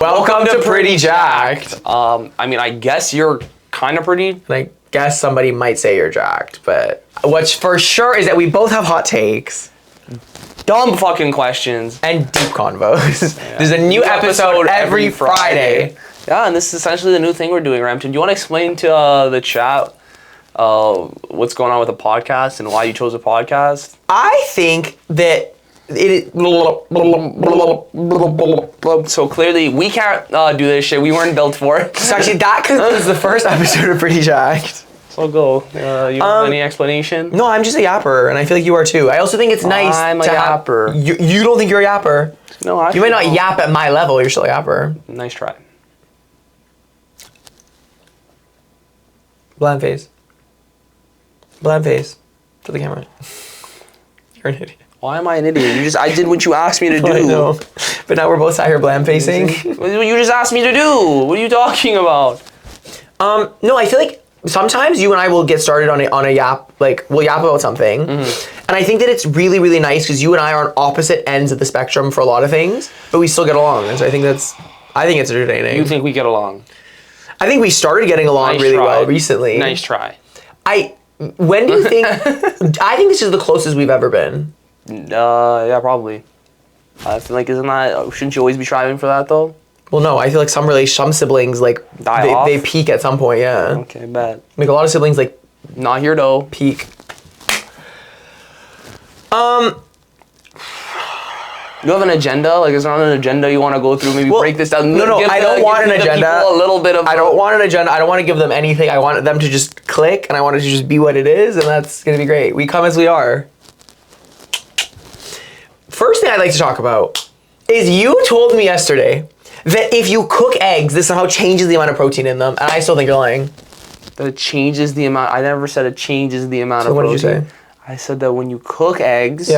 Welcome to Pretty Jacked. I mean, I guess you're kind of pretty. And I guess somebody might say you're jacked, but what's for sure is that we both have hot takes. Dumb fucking questions. And deep convos. Yeah. There's a new episode every Friday. Yeah, and this is essentially the new thing we're doing, Ramtin. Do you want to explain to the chat what's going on with the podcast and why you chose a podcast? I think that so clearly we can't do this shit. We weren't built for it. So actually that concludes the first episode of Pretty Jacked. So go. You have any explanation? No, I'm just a yapper, and I feel like you are too. I also think it's nice I'm a yapper. You don't think you're a yapper? No, you might not yap at my level. You're still a yapper. Nice try. Bland face. Bland face. To the camera. You're an idiot. Why am I an idiot? I did what you asked me to do. I know. But now we're both sat here bland facing. You just asked me to do. What are you talking about? No, I feel like sometimes you and I will get started on a yap, like we'll yap about something. Mm-hmm. And I think that it's really, really nice because you and I are on opposite ends of the spectrum for a lot of things, but we still get along. And so I think it's entertaining. You think we get along? I think we started getting along really well recently. Nice try. When do you think, I think this is the closest we've ever been. Yeah, probably. I feel like shouldn't you always be striving for that though? Well, no, I feel like some siblings like they peak at some point, yeah. Okay, bad. Like a lot of siblings like not here though. Peak. You have an agenda? Like, is there not an agenda you want to go through? Maybe break this down. No, I don't want an agenda. A little bit of. I don't want an agenda. I don't want to give them anything. I want them to just click, and I want it to just be what it is, and that's gonna be great. We come as we are. First thing I'd like to talk about is you told me yesterday that if you cook eggs, this somehow changes the amount of protein in them, and I still think you're lying. That it changes the amount. I never said it changes the amount of protein. So what did you say? I said that when you cook eggs,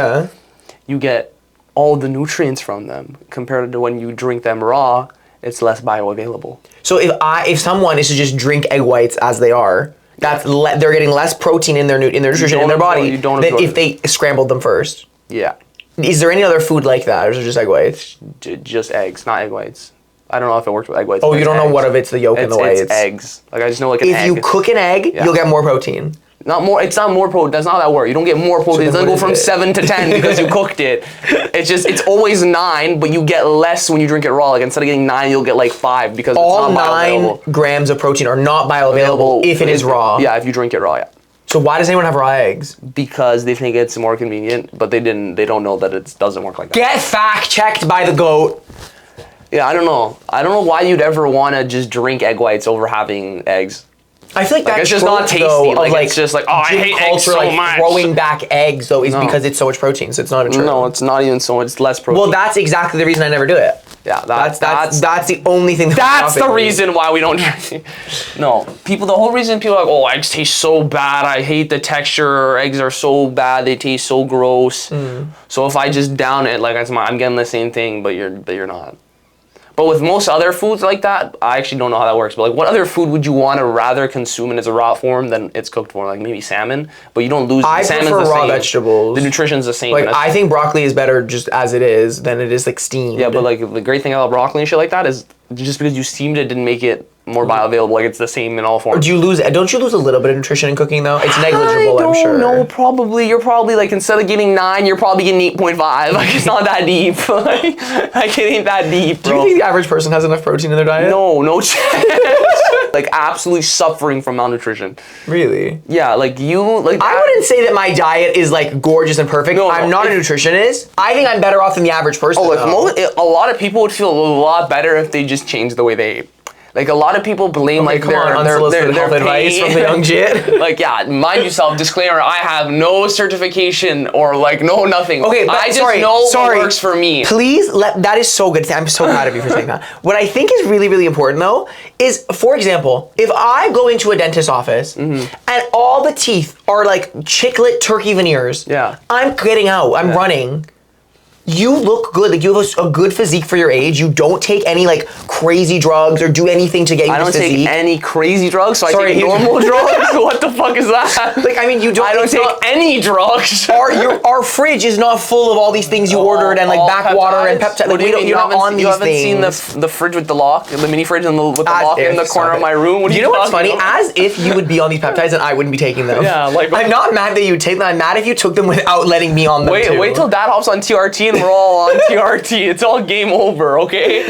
you get all the nutrients from them compared to when you drink them raw. It's less bioavailable. So if someone is to just drink egg whites as they are, they're getting less protein in their nutrition in their body than if they scrambled them first. Yeah. Is there any other food like that, or is it just egg whites? Just eggs, not egg whites. I don't know if it works with egg whites. Oh, you don't know what of it's the yolk and the white. It's eggs. Like I just know like an egg. If you cook an egg, you'll get more protein. Not more. It's not more protein. That's not how that works. You don't get more protein. It doesn't go from 7 to 10 because you cooked it. It's always 9, but you get less when you drink it raw. Like instead of getting 9, you'll get like 5 because all it's not bioavailable. All 9 grams of protein are not bioavailable if it is raw. Yeah, if you drink it raw. Yeah. So why does anyone have raw eggs? Because they think it's more convenient, but they don't know that it doesn't work like that. Get fact checked by the goat. Yeah, I don't know. I don't know why you'd ever want to just drink egg whites over having eggs. I feel like that's it's just not tasty. It's just like, oh, I hate eggs so much. Throwing back eggs though is because it's so much protein, so it's not true. No, it's not even so. It's less protein. Well, that's exactly the reason I never do it. Yeah, that's the only thing. That's the reason why we don't drink. No, the whole reason people are like, oh, eggs taste so bad. I hate the texture. Eggs are so bad. They taste so gross. So if I just down it, like I'm getting the same thing, but you're not. But with most other foods like that, I actually don't know how that works. But like, what other food would you want to rather consume in its raw form than its cooked form? Like maybe salmon, but you don't lose. I prefer raw vegetables. The nutrition's the same. Like I think broccoli is better just as it is than it is like steamed. Yeah, but like the great thing about broccoli and shit like that is just because you steamed it didn't make it more bioavailable. Like it's the same in all forms. Or don't you lose a little bit of nutrition in cooking though? It's negligible, I'm sure. No, probably. You're probably like instead of getting 9, you're probably getting 8.5. Like it's not that deep. Like it ain't that deep, bro. Do you think the average person has enough protein in their diet? No chance. Like absolutely suffering from malnutrition. Really? Yeah, like you like. I wouldn't say that my diet is like gorgeous and perfect. No, I'm not a nutritionist. I think I'm better off than the average person. Oh, like a lot of people would feel a lot better if they just changed the way they ate. Like a lot of people blame their advice from the young jit. Like mind yourself, disclaimer, I have no certification or like no nothing. Okay, but I just know what works for me. Please that is so good. I'm so proud of you for saying that. What I think is really, really important though is, for example, if I go into a dentist's office and all the teeth are like chiclet turkey veneers, I'm getting out. I'm running. you look good. Like, you have a good physique for your age. You don't take any, like, crazy drugs or do anything to get you I this don't physique. take any crazy drugs, so Sorry, I take normal drugs? What the fuck is that? Like, I mean, you don't... I don't it's take not- any drugs. Our fridge is not full of all these things you ordered and, like, All backwater and peptides. What Like, do you mean? you're not on You these haven't things. seen the fridge with the lock, the mini fridge with the lock in the corner Stop of my it. room? What are You know what's funny? talking about? As if you would be on these peptides and I wouldn't be taking them. Yeah, like- I'm not mad that you take them. I'm mad if you took them without letting me on them too. Wait till Dad hops on TRT and we're all on TRT. It's all game over, okay?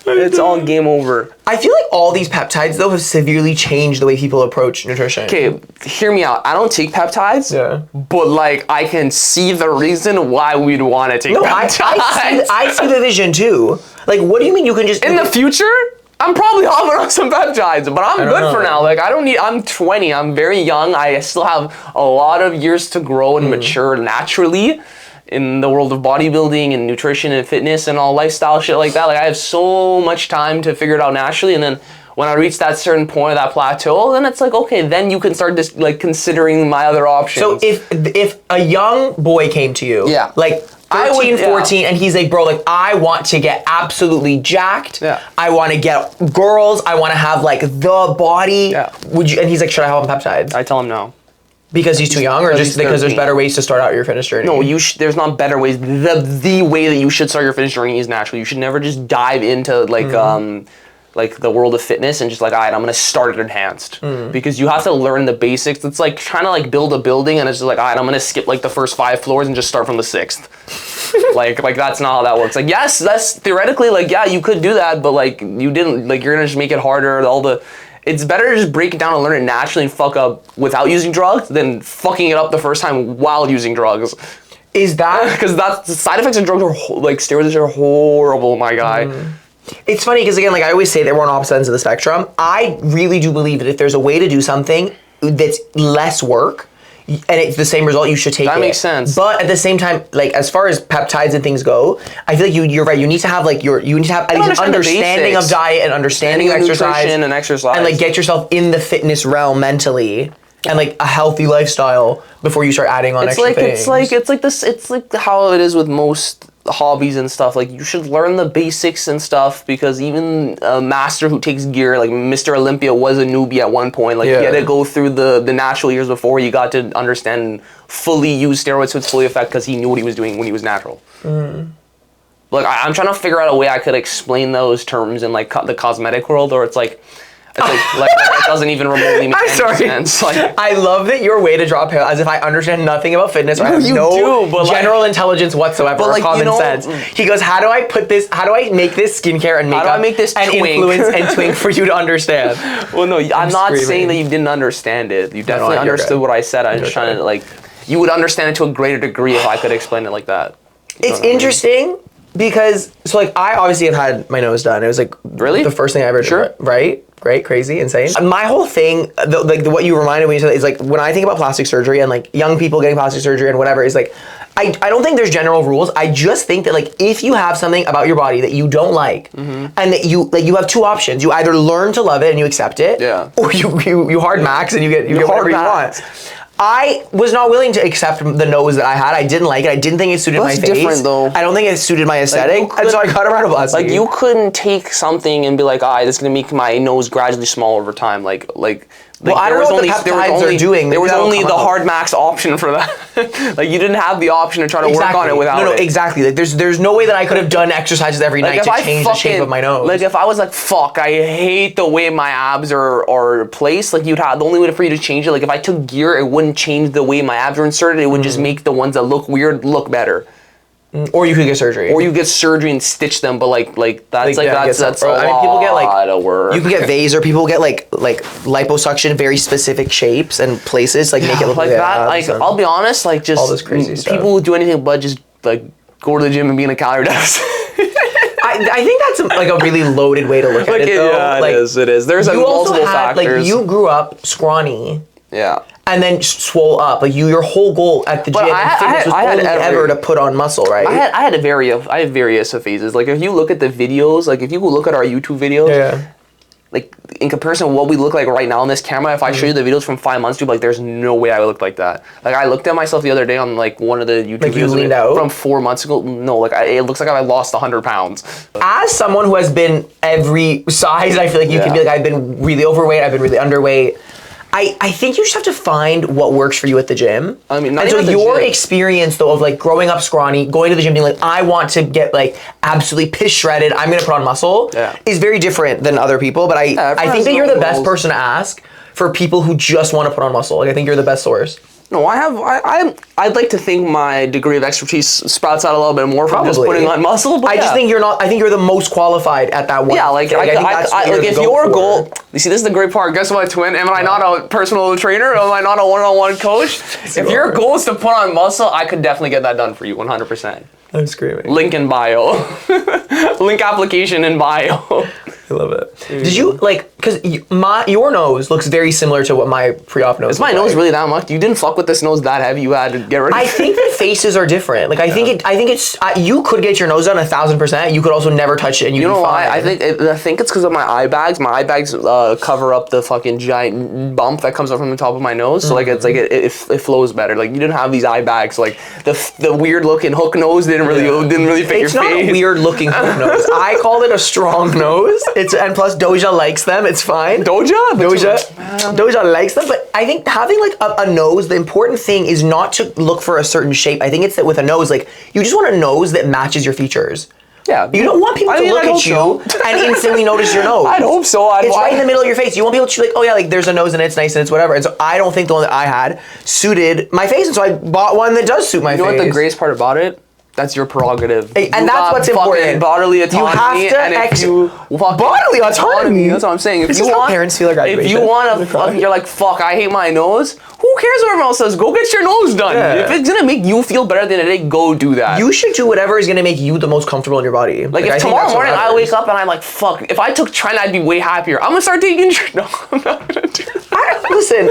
It's all game over. I feel like all these peptides though have severely changed the way people approach nutrition. Okay, hear me out. I don't take peptides, Yeah. but like I can see the reason why we'd want to take No, peptides. I see the vision too. Like, what do you mean you can just... In the future, I'm probably hopping on some peptides, but I'm don't good for know. now. Like I'm 20, I'm very young. I still have a lot of years to grow and mature naturally in the world of bodybuilding and nutrition and fitness and all lifestyle shit like that. Like I have so much time to figure it out naturally, and then when I reach that certain point of that plateau, then it's like, okay, then you can start just like considering my other options. So if a young boy came to you, Yeah. like I would- 13, yeah. 14, and he's like, bro, like, I want to get absolutely jacked. Yeah. I want to get girls. I want to have like the body. Yeah. Would you? And he's like, should I have on peptides? I tell him no. Because he's too young, or because just he's because there's 13. better ways to start out your fitness journey? No, there's not better ways. The way that you should start your fitness journey is natural. You should never just dive into like the world of fitness and just like, all right, I'm gonna start it enhanced, because you have to learn the basics. It's like trying to like build a building and it's just like, all right, I'm gonna skip like the first 5 floors and just start from the 6th. like that's not how that works. Like, yes, that's theoretically like, yeah, you could do that, but like you didn't. Like, you're gonna just make it harder. It's better to just break it down and learn it naturally and fuck up without using drugs than fucking it up the first time while using drugs. Is that... Because that's the side effects of drugs are like steroids are horrible, my guy. It's funny because, again, like I always say, that we're on opposite ends of the spectrum. I really do believe that if there's a way to do something that's less work and it's the same result, you should take it. That makes sense. But at the same time, like, as far as peptides and things go, I feel like you're right. You need to have like you need to have at least an understand the understanding of basics. diet and understanding of Nutrition exercise and exercise. and like get yourself in the fitness realm mentally and like a healthy lifestyle before you start adding on extra things. It's like how it is with most hobbies and stuff. Like, you should learn the basics and stuff, because even a master who takes gear, like Mr. Olympia, was a newbie at one point. Like, he had to go through the natural years before he got to understand and fully use steroids to its fully effect, because he knew what he was doing when he was natural. Like, I'm trying to figure out a way I could explain those terms in like the cosmetic world, or it's like it doesn't even remotely make any sense. Like, I love that your way to draw parallels, as if I understand nothing about fitness or I have you no do, but general intelligence whatsoever, but or like, common you know, sense. He goes, how do I make this skincare and makeup do I make this and twink? influence and twink for you to understand? well, no, I'm not screaming. saying that you didn't understand it. You definitely you're understood good. what I said. I'm just trying to, like, you would understand it to a greater degree if I could explain it like that. You It's know what I mean? interesting because, so like, I obviously have had my nose done. It was like Really? the first thing I ever did. Sure. Right? Great, crazy, insane. My whole thing, what you reminded me of is like, when I think about plastic surgery and like young people getting plastic surgery and whatever, is like, I don't think there's general rules. I just think that like, if you have something about your body that you don't like, and that you have 2 options. You either learn to love it and you accept it, or you hard max and you get whatever you want. I was not willing to accept the nose that I had. I didn't like it. I didn't think it suited my face. That's different, though. I don't think it suited my aesthetic, and so I got a rhinoplasty. Like, you couldn't take something and be like, this is gonna make my nose gradually small over time. Well, I don't know what the peptides are doing. There Maybe was that'll only come the out. hard max option for that. Like, you didn't have the option to try to work on it without it. No, exactly. Like, there's no way that I could have done exercises every night to change the shape of my nose. Like, if I was like, fuck, I hate the way my abs are placed, like, the only way for you to change it, like, if I took gear, it wouldn't change the way my abs are inserted. It would just make the ones that look weird look better. Or you could get surgery. Or you get surgery and stitch them, but that's a lot of work. You can get vaser. People get like liposuction, very specific shapes and places, like make it look like that. Like, I'll be honest, like, just all this crazy stuff. people who do anything but just like go to the gym and be in a calorie deficit. I think that's like a really loaded way to look at it, though. Yeah, like, it is. There's you also multiple had, factors. like, you grew up scrawny. Yeah. And then swole up. Like, your whole goal at the gym and fitness was only ever to put on muscle, right? I had various phases. Like, if you look at the videos, like, if you look at our YouTube videos, like in comparison to what we look like right now on this camera, if I show you the videos from 5 months ago, like there's no way I would look like that. Like I looked at myself the other day on like one of the YouTube Like you videos leaned out? from 4 months ago. No, like it looks like I lost 100 pounds. As someone who has been every size, I feel like you can be like, I've been really overweight, I've been really underweight. I think you just have to find what works for you at the gym. I mean, not and so even at the your gym. experience though of like growing up scrawny, going to the gym being like, I want to get like absolutely piss shredded, I'm gonna put on muscle, is very different than other people. But I think that you're the best person to ask for people who just want to put on muscle. Like I think you're the best source. No, I'd like to think my degree of expertise sprouts out a little bit more from just putting on muscle. But I just think you're not. I think you're the most qualified at that one. Yeah, like I think that's what you're if to go your for. goal, you see, this is the great part. Guess what, twin? Am I not a personal trainer? Am I not a one-on-one coach? If your goal is to put on muscle, I could definitely get that done for you, 100%. I'm screaming. Link in bio. Link application in bio. I love it. Did you like, because your nose looks very similar to what my pre-op nose Is my nose really that much? You didn't fuck with this nose that heavy. You had to get rid of it. I think that faces are different. Like I think it's you could get your nose done 1,000%. You could also never touch it and you'd You know be why? fine. I think it's because of my eye bags. My eye bags cover up the fucking giant bump that comes up from the top of my nose. So like it's like it flows better. Like you didn't have these eye bags. Like the weird looking hook nose didn't really fit your face. It's not a weird looking hook nose. I call it a strong nose. And plus Doja likes them. It's fine. Doja likes them. But I think having like a nose, the important thing is not to look for a certain shape. I think it's that with a nose, like you just want a nose that matches your features. Yeah. You don't want people to look at you and instantly notice your nose. I'd hope so. It's right in the middle of your face. You want people to be like, oh yeah, like there's a nose and it's nice and it's whatever. And so I don't think the one that I had suited my face, and so I bought one that does suit my face. You know what the greatest part about it? That's your prerogative. Hey, and that's what's important. Bodily autonomy. You have to bodily autonomy. That's what I'm saying. This is how parents feel at graduation. If you want to, you're like, fuck, I hate my nose. Who cares what everyone else says? Go get your nose done. Yeah. If it's gonna make you feel better at the end of the day, go do that. You should do whatever is gonna make you the most comfortable in your body. Like if tomorrow morning I wake up and I'm like, fuck, if I took Trent, I'd be way happier. I'm gonna start taking. No, I'm not gonna do that. Listen,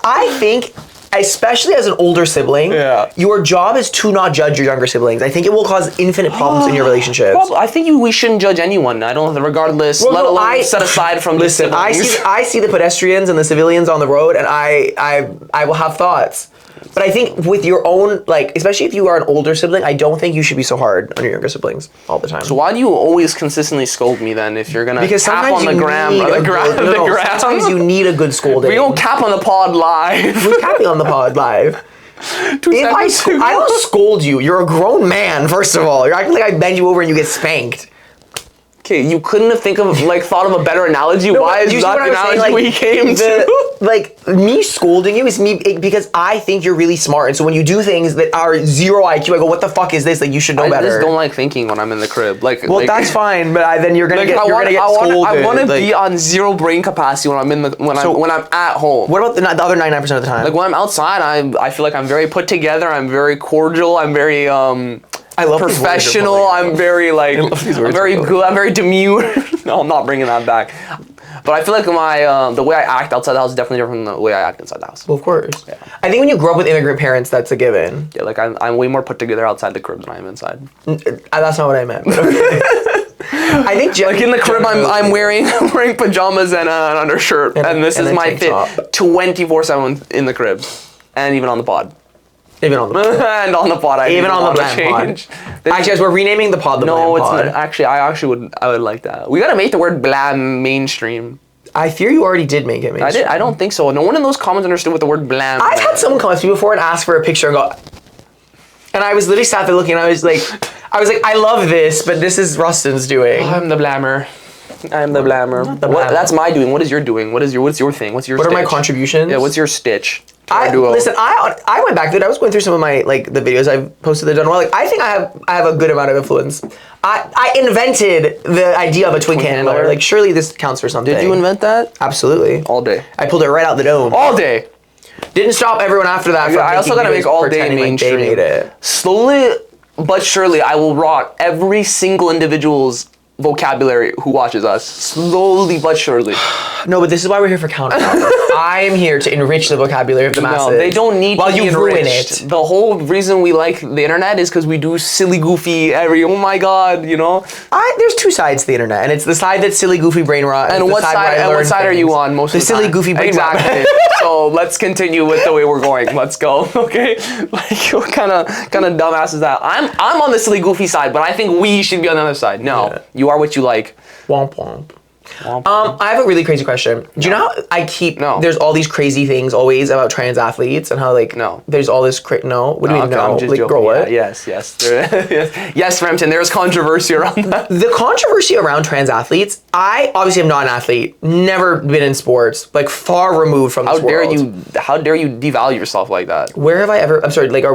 I think, especially as an older sibling, your job is to not judge your younger siblings. I think it will cause infinite problems in your relationships. I think we shouldn't judge anyone. I don't, regardless, let alone set aside from this. Listen, I see the pedestrians and the civilians on the road, and I will have thoughts. But I think with your own, like, especially if you are an older sibling, I don't think you should be so hard on your younger siblings all the time. So why do you always consistently scold me then if you're gonna cap on the gram? Sometimes you need a good scolding. We don't cap on the pod live. We're capping on the pod live. I don't scold you. You're a grown man, first of all. You're acting like I bend you over and you get spanked. Okay, you couldn't have thought of a better analogy. Why is that the analogy we came to? Like, me scolding you is me because I think you're really smart. And so when you do things that are zero IQ, I go, what the fuck is this? Like, you should know better. I just don't like thinking when I'm in the crib. Well, that's fine, but then you're gonna get scolded. I want to be on zero brain capacity when I'm when I'm at home. What about the other 99% of the time? Like when I'm outside, I feel like I'm very put together. I'm very cordial. I'm very I love professional. I'm very I'm very good. I'm very demure. No, I'm not bringing that back. But I feel like the way I act outside the house is definitely different from the way I act inside the house. Well, of course. Yeah. I think when you grow up with immigrant parents, that's a given. Yeah, like I'm way more put together outside the crib than I am inside. That's not what I meant. But okay. I think like in the crib, I'm wearing pajamas and an undershirt, and this is my fit 24/7 in the crib, and even on the pod. Even on the pod. And on the pod, even on the blam pod. Actually, guys, we're renaming the pod the blam pod. No, it's not. Actually, I would like that. We gotta make the word blam mainstream. I fear you already did make it mainstream. I don't think so. No one in those comments understood what the word blam I've had someone come up to me before and ask for a picture and go, and I was literally sat there looking and I was like, I love this, but this is Rastin's doing. I'm the blammer. I'm the blammer. That's my doing. What is your doing? What's your thing? What's your What stitch? are my contributions? Yeah, what's your stitch? Listen, I went back to it. I was going through some of my the videos I've posted that done well. Like I think I have a good amount of influence. I invented the idea of a twink handler. Like surely this counts for something. Did you invent that? Absolutely. All day. I pulled it right out the dome. All day. Didn't stop everyone after that. I also gotta make all day mainstream. Like they made it. Slowly but surely, I will rot every single individual's vocabulary who watches us. Slowly but surely. No, but this is why we're here for counter. I'm here to enrich the vocabulary of the masses. No, they don't need while to be you ruin enriched. it. The whole reason we like the internet is because we do silly, goofy, oh my god, There's two sides to the internet, and it's the side that's silly, goofy, brain rot. And what side are you on most of the time? The silly, goofy, brain rot. Exactly. So let's continue with the way we're going. Let's go. Okay. Like what kind of dumbass is that? I'm on the silly, goofy side, but I think we should be on the other side. No, you are what you like. Womp womp. I have a really crazy question. Do you know how there's all these crazy things always about trans athletes and how there's all this what do you mean no? I'm just like joking. girl what? Yes. Yes, Ramtin, there's controversy around that. The controversy around trans athletes, I obviously am not an athlete, never been in sports, like far removed from this world. How dare you devalue yourself like that? Where have I ever, I'm sorry, are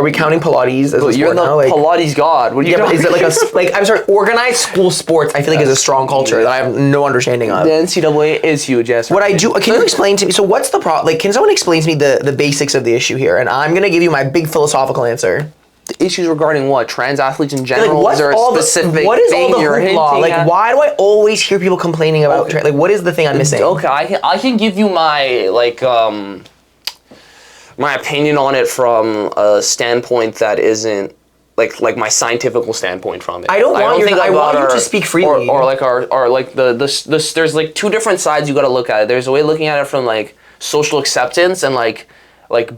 we counting Pilates as a sport you're the now? Pilates god. What are you but is it I'm sorry, organized school sports I feel like is a strong culture that I have no understanding of. The NCAA is huge, yes. What I do, can you explain to me, so what's the problem, can someone explain to me the basics of the issue here? And I'm gonna give you my big philosophical answer. The issues regarding what? Trans athletes in general? What is all the hoopla? Like, why do I always hear people complaining about, what is the thing I'm missing? Okay, I can give you my, my opinion on it from a standpoint that isn't, like my scientific standpoint from it. I want you to speak freely. There's like two different sides you got to look at it. There's a way of looking at it from like social acceptance and like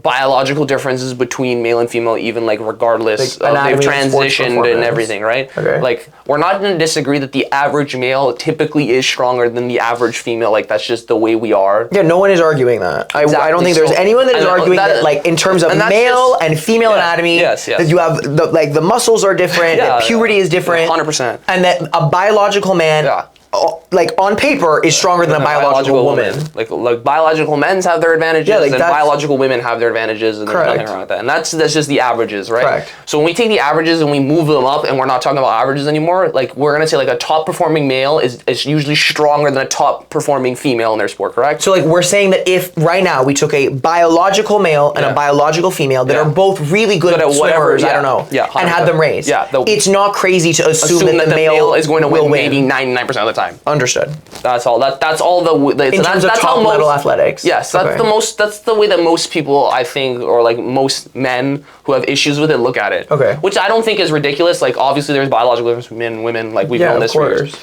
biological differences between male and female, even regardless of they've transitioned and everything, right? Okay. Like we're not going to disagree that the average male typically is stronger than the average female. Like that's just the way we are. Yeah, no one is arguing that. I don't think there's anyone that is arguing that in terms of male and female anatomy, that you have the muscles are different, that puberty is different, 100%, and that a biological man. On paper is stronger than a biological woman. Like biological men have their advantages, and biological women have their advantages, and there's nothing wrong with that. And that's just the averages, right? Correct. So when we take the averages and we move them up, and we're not talking about averages anymore, we're gonna say a top performing male is usually stronger than a top performing female in their sport, correct? So we're saying that if right now we took a biological male and a biological female that are both really good at swimmers, I don't know, and had them raised, it's not crazy to assume that the male is going to win maybe 99% of the time. Understood. That's all. That's all in terms of top level athletics. Yes, that's the way that most people, I think, or most men who have issues with it look at it. Okay. Which I don't think is ridiculous. Obviously there's biological difference between men and women. We've known this for years.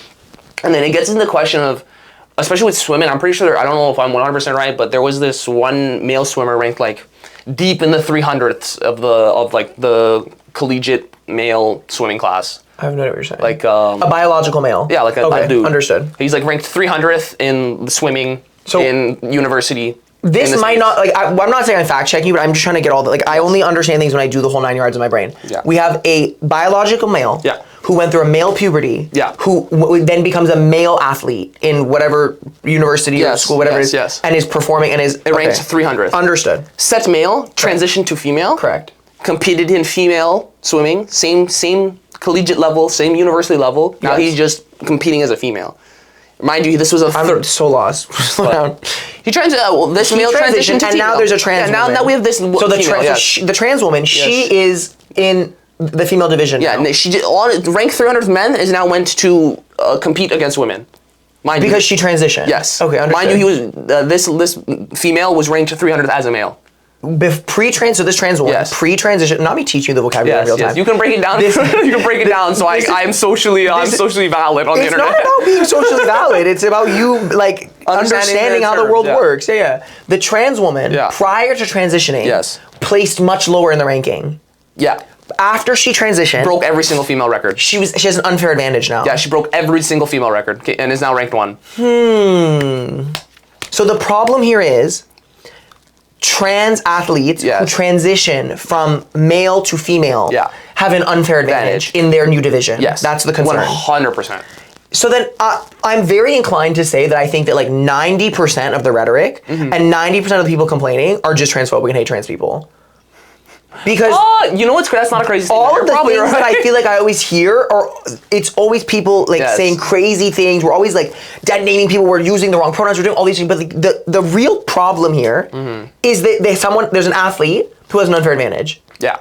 And then it gets into the question of, especially with swimming, I'm pretty sure, I don't know if I'm 100% right, but there was this one male swimmer ranked deep in the 300ths of the collegiate male swimming class. I have no idea what you're saying. A biological male. Yeah, a dude. Understood. He's ranked 300th in swimming in university. This might not, I'm not saying I'm fact checking, but I'm just trying to get all the, I only understand things when I do the whole 9 yards of my brain. Yeah. We have a biological male who went through a male puberty, who then becomes a male athlete in whatever university or school, whatever it is, and is performing and is... It ranks 300th. Understood. Set male, transitioned to female. Correct. Competed in female swimming, same collegiate level, same university level. Now he's just competing as a female. Mind you, this was I'm so lost. Slow down. This male transitioned to and female. now there's a trans woman. Now we have this. So the trans woman, she is in the female division. Yeah, now. And she ranked 300th men is now went to compete against women. Because she transitioned. Yes. Okay, understood. Mind you, he was this female was ranked 300th as a male. So this trans woman, pre-transition, not me teaching you the vocabulary in real time. You can break it down. You can break it down. So I'm socially valid on the internet. It's not about being socially valid. It's about you understanding how the world works. Yeah. The trans woman, prior to transitioning, placed much lower in the ranking. Yeah. After she transitioned, broke every single female record. She has an unfair advantage now. Yeah, she broke every single female record and is now ranked 1. So the problem here is trans athletes who transition from male to female have an unfair advantage in their new division. Yes. That's the concern. 100%. So then I'm very inclined to say that I think that 90% of the rhetoric and 90% of the people complaining are just transphobic and hate trans people. Because you know what's crazy? That's not a crazy thing. All of the things that I feel like I always hear are, it's always people saying crazy things. We're always dead naming people. We're using the wrong pronouns. We're doing all these things. But the real problem here is that there's an athlete who has an unfair advantage. Yeah.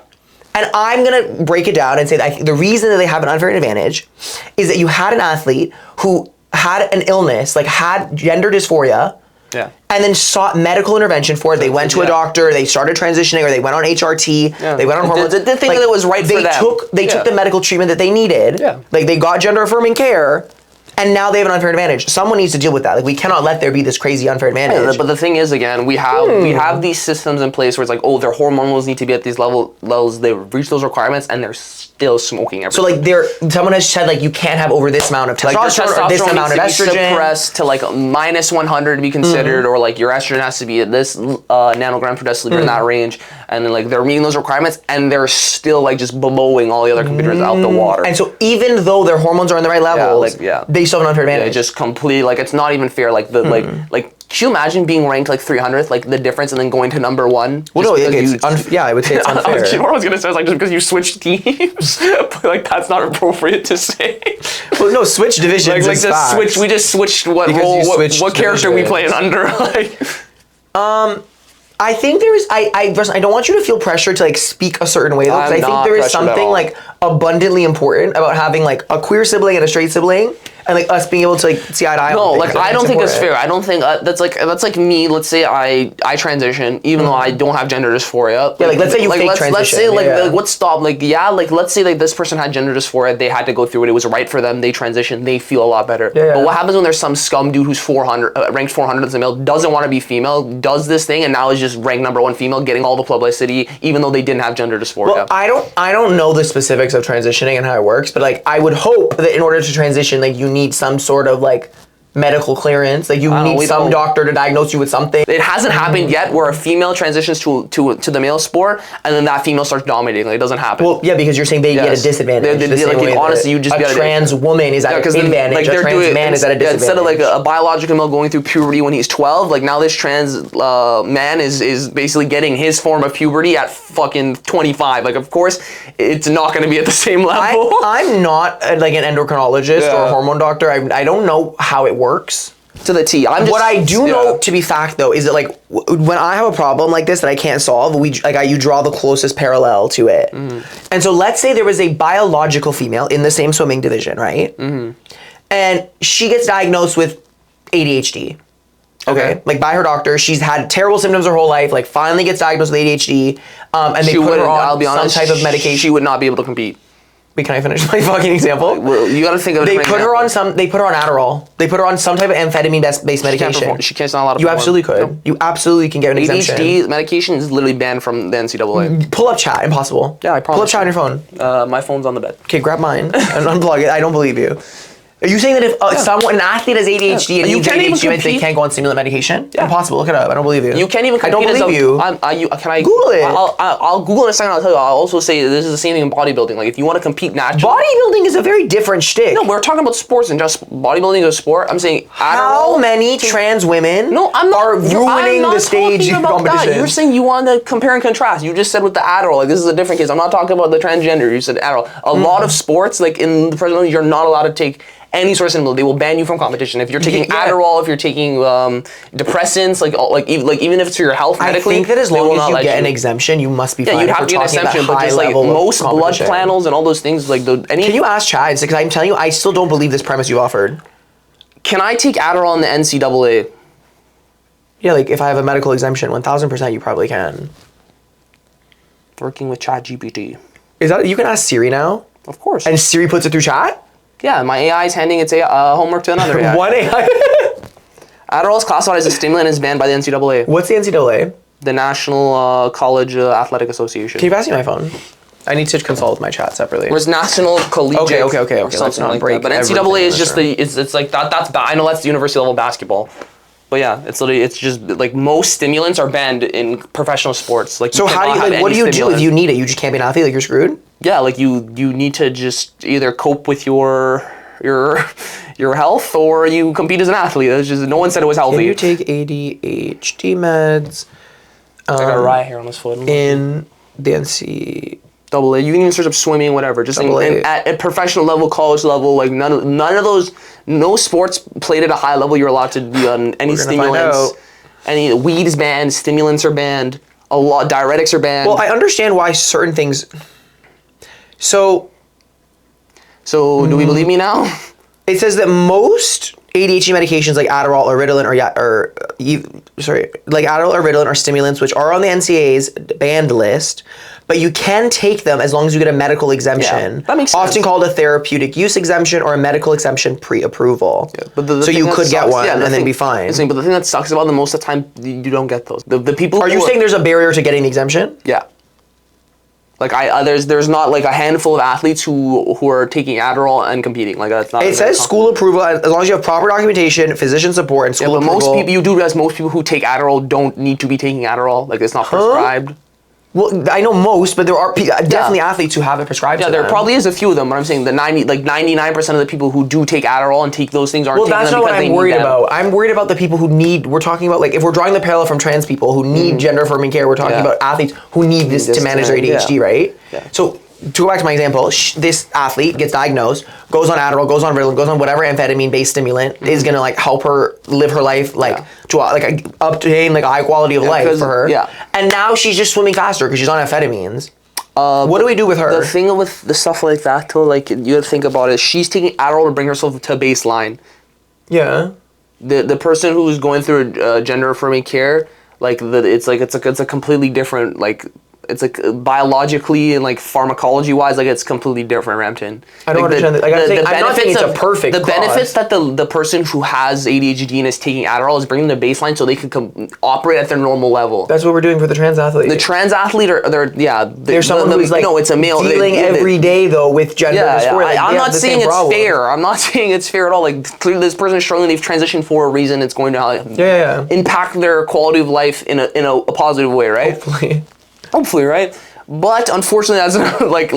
And I'm gonna break it down and say that the reason that they have an unfair advantage is that you had an athlete who had an illness, had gender dysphoria, Yeah. and then sought medical intervention for it. They went to a doctor, they started transitioning, or they went on HRT, they went on hormones. The thing that was right for them. They took the medical treatment that they needed. Yeah. Like, they got gender affirming care, and now they have an unfair advantage. Someone needs to deal with that. Like, we cannot let there be this crazy unfair advantage. Yeah, but the thing is, again, we have these systems in place where it's like, oh, their hormone levels need to be at these levels. They've reached those requirements, and they're still smoking everything. So, like, someone has said, like, you can't have over this amount of testosterone or this amount of estrogen. Suppressed to like minus 100 to be considered, or like your estrogen has to be at this nanograms per deciliter in that range, and then like they're meeting those requirements, and they're still like just blowing all the other computers out the water. And so, even though their hormones are in the right levels, they still have an unfair advantage. Just completely, like, it's not even fair. Like the like. Can you imagine being ranked like 300th, like the difference, and then going to number 1? Well, no, I would say it's unfair. You know what I was gonna say? It's like just because you switched teams, but like that's not appropriate to say. Well, no, switch divisions. Like just switch. We just switched what role, what character we play under. Like, I think there is. I don't want you to feel pressure to like speak a certain way though, because I think there is something like abundantly important about having like a queer sibling and a straight sibling. And like us being able to like see eye to eye. No, like I don't think that's fair. I don't think that's like me. Let's say I transition, even though I don't have gender dysphoria. Yeah, like let's say you fake transition. Let's say like what's stop? Like like let's say like this person had gender dysphoria. They had to go through it. It was right for them. They transitioned. They feel a lot better. Yeah. But what happens when there's some scum dude who's 400 ranked 400 as a male, doesn't want to be female, does this thing, and now is just ranked number 1 female, getting all the publicity, even though they didn't have gender dysphoria. Well, I don't know the specifics of transitioning and how it works, but like I would hope that in order to transition, like you need some sort of like medical clearance, like you need some doctor to diagnose you with something. It hasn't happened yet where a female transitions to the male sport, and then that female starts dominating. Like, it doesn't happen. Well, yeah, because you're saying they get a disadvantage. Honestly, you just a trans woman is at an advantage. Like, a trans man is at a disadvantage. Instead of like a biological male going through puberty when he's 12, like now this trans man is basically getting his form of puberty at fucking 25. Like, of course, it's not going to be at the same level. I'm not like an endocrinologist or a hormone doctor. I don't know how it works to the T. What I do know to be fact though is that like when I have a problem like this that I can't solve, you draw the closest parallel to it. And so let's say there was a biological female in the same swimming division, right? And she gets diagnosed with ADHD. Okay. Like by her doctor, she's had terrible symptoms her whole life, like finally gets diagnosed with ADHD, and they put her on some type of medication. She would not be able to compete. Wait, can I finish my fucking example? Well, you gotta think of it. They put her on Adderall. They put her on some type of amphetamine-based medication. She can't, not allowed to You absolutely could. No. You absolutely can get an exemption. ADHD medication is literally banned from the NCAA. Pull up chat, impossible. Yeah, I promise. Pull up chat on your phone. My phone's on the bed. Okay, grab mine and unplug it. I don't believe you. Are you saying that if an athlete has ADHD and needs ADHD meds, they can't go on stimulant medication? Yeah. Impossible. Look it up. I don't believe you. You can't even compete. I don't believe you. Can I Google it? I'll Google it in a second. I'll tell you. I'll also say this is the same thing in bodybuilding. Like if you want to compete naturally. Bodybuilding is a very different shtick. No, we're talking about sports and just bodybuilding is a sport. I'm saying how many trans women are ruining the stage competition? You're saying you want to compare and contrast. You just said with the Adderall. Like this is a different case. I'm not talking about the transgender. You said Adderall. A lot of sports, like in the present, you're not allowed to take any sort of stimulant. They will ban you from competition if you're taking Adderall, if you're taking depressants, like even if it's for your health medically. I think that as long as you get an exemption, you must be fine. Yeah, you'd have to get an exemption, but just like most blood panels and all those things, like Can you ask Chad? Because I'm telling you, I still don't believe this premise you offered. Can I take Adderall in the NCAA? Yeah, like if I have a medical exemption, 1000% you probably can. Working with ChatGPT. Is that you can ask Siri now? Of course. And Siri puts it through chat? Yeah, my AI is handing its homework to another AI. What AI? Adderall is classified as a stimulant and is banned by the NCAA. What's the NCAA? The National College Athletic Association. Can you pass me my phone? I need to consult with my chat separately. Whereas National Collegiate. Okay. Something like that. But NCAA is just it's like that's bad. I know that's the university level basketball. But yeah, it's just like most stimulants are banned in professional sports. Like so how do you what do you do if you need it? You just can't be an athlete. Like you're screwed. Yeah, like you need to just either cope with your health or you compete as an athlete. That's just no one said it was healthy. Can you take ADHD meds? I got a riot here on this foot. In the NCAA. You can even search up swimming, whatever. Just at professional level, college level, like none of those. No sports played at a high level. You're allowed to be on any stimulants. Any weed is banned. Stimulants are banned. A lot diuretics are banned. Well, I understand why certain things. So do we believe me now? It says that most ADHD medications like Adderall or Ritalin like Adderall or Ritalin are stimulants which are on the NCAA's banned list, but you can take them as long as you get a medical exemption. Yeah, that makes sense. Often called a therapeutic use exemption or a medical exemption pre-approval. Yeah, but the so thing you that could get sucks- one yeah, the and then thing- be fine. But the thing that sucks about them most of the time, you don't get those. The people. Are you saying there's a barrier to getting the exemption? Yeah. Like there's not like a handful of athletes who are taking Adderall and competing. Like that's not. It says school approval as long as you have proper documentation, physician support, and school But approval. most people, you do realize most people who take Adderall don't need to be taking Adderall. Like it's not prescribed. Well, I know most, but there are definitely athletes who have it prescribed Yeah, to there them. probably is a few of them, but I'm saying the 99% of the people who do take Adderall and take those things aren't Well, taking that's them not because what they I'm need worried them. about. I'm worried about the people who need. We're talking about like if we're drawing the parallel from trans people who need gender affirming care. We're talking about athletes who need this to manage their ADHD, right? Yeah. So to go back to my example, this athlete gets diagnosed, goes on Adderall, goes on Ritalin, goes on whatever amphetamine-based stimulant is gonna like help her live her life to obtain like a high quality of life for her. Yeah. And now she's just swimming faster because she's on amphetamines. What do we do with her? The thing with the stuff like that, though, like you have to think about it. She's taking Adderall to bring herself to baseline. Yeah. The person who's going through gender affirming care, it's a completely different it's like biologically and like pharmacology wise, like it's completely different, Ramtin. I don't understand that. Like I'm not saying it's a perfect The benefits that the person who has ADHD and is taking Adderall is bringing them to baseline so they can operate at their normal level. That's what we're doing for the trans athlete. The trans athlete There's someone who's like no, it's a male dealing every day though with gender dysphoria. Like, I'm not saying it's fair. I'm not saying it's fair at all. Like clearly, this person is struggling. They've transitioned for a reason. It's going to impact their quality of life in a positive way, right? Hopefully, right? But unfortunately, that's like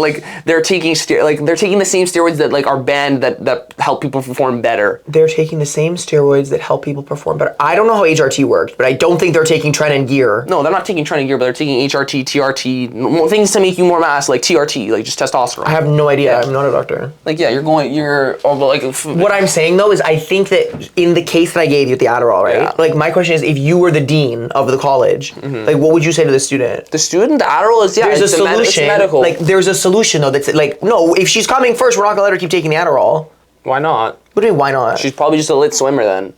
they're taking the same steroids that like are banned that help people perform better. They're taking the same steroids that help people perform better. I don't know how HRT works, but I don't think they're taking tren and gear. No, they're not taking tren and gear, but they're taking HRT, TRT, more things to make you more mass, like TRT, like just testosterone. I have no idea. I'm not a doctor. Like What I'm saying though is I think that in the case that I gave you with the Adderall, right? Yeah. Like my question is, if you were the dean of the college, like what would you say to the student? The Adderall is There's a solution. It's medical. Like there's a solution though. That's like no. If she's coming first, we're not gonna let her keep taking the Adderall. Why not? What do you mean? Why not? She's probably just a lit swimmer then.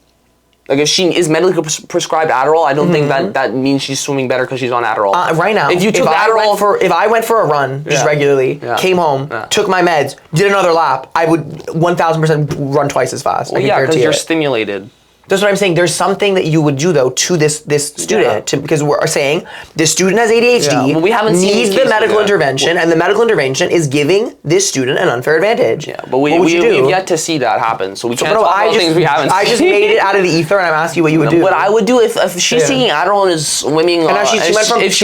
Like if she is medically prescribed Adderall, I don't think that means she's swimming better because she's on Adderall. Right now, if you took Adderall if I went for a run just regularly, came home, took my meds, did another lap, I would 1,000% run twice as fast. Well, yeah, because you're stimulated. That's what I'm saying. There's something that you would do though to this student because we're saying this student has ADHD. Well, we haven't seen needs the medical intervention, and the medical intervention is giving this student an unfair advantage. Yeah, but we've yet to see that happen, so we can't talk about things we haven't. I just made it out of the ether, and I'm asking you what you would do. What I would do if she's taking Adderall and is swimming. And now she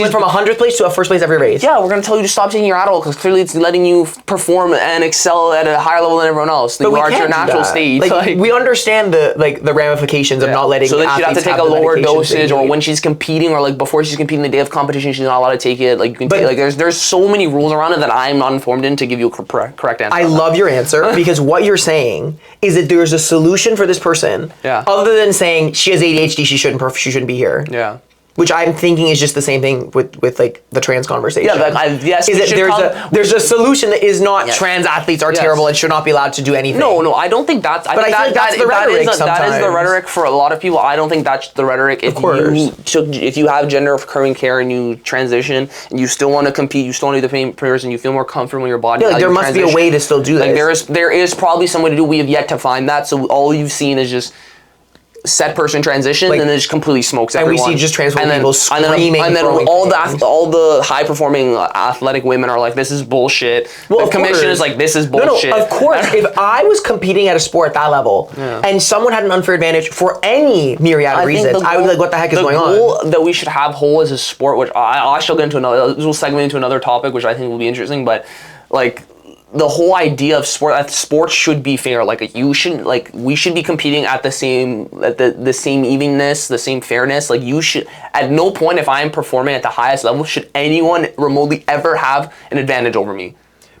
went from 100th place to a first place every race. Yeah, we're gonna tell you to stop taking your Adderall because clearly it's letting you perform and excel at a higher level than everyone else. But you are at your natural state. Like we understand the ramifications of not letting. So then she'd have to take a lower dosage, or when she's competing, or like before she's competing the day of competition, she's not allowed to take it. Like you can take, like there's so many rules around it that I'm not informed in to give you a correct answer. I love your answer because what you're saying is that there's a solution for this person. Yeah. Other than saying she has ADHD, she shouldn't be here. Yeah. Which I'm thinking is just the same thing with like the trans conversation. Yeah, like yes. Is that there's a solution that is not trans athletes are terrible and should not be allowed to do anything. No, I don't think that's. I think that's the rhetoric. That is the rhetoric for a lot of people. I don't think that's the rhetoric. If you have gender affirming care and you transition and you still want to compete, you still want to do the same person, you feel more comfortable in your body. Yeah, like there must be a way to still do that. Like there is probably some way to do. We have yet to find that. So all you've seen is just set person transition and then it just completely smokes everyone. And we see just trans people screaming. And then all the high performing athletic women are like, this is bullshit. Well, the commission is like, this is bullshit. No, of course. If I was competing at a sport at that level and someone had an unfair advantage for any myriad of reasons, I would be like, what the heck is going on? The goal that we should have whole as a sport, which I shall get into we'll segment into another topic, which I think will be interesting, but like, the whole idea of sports should be fair. Like we should be competing at the same evenness, the same fairness. Like you should, at no point if I am performing at the highest level should anyone remotely ever have an advantage over me.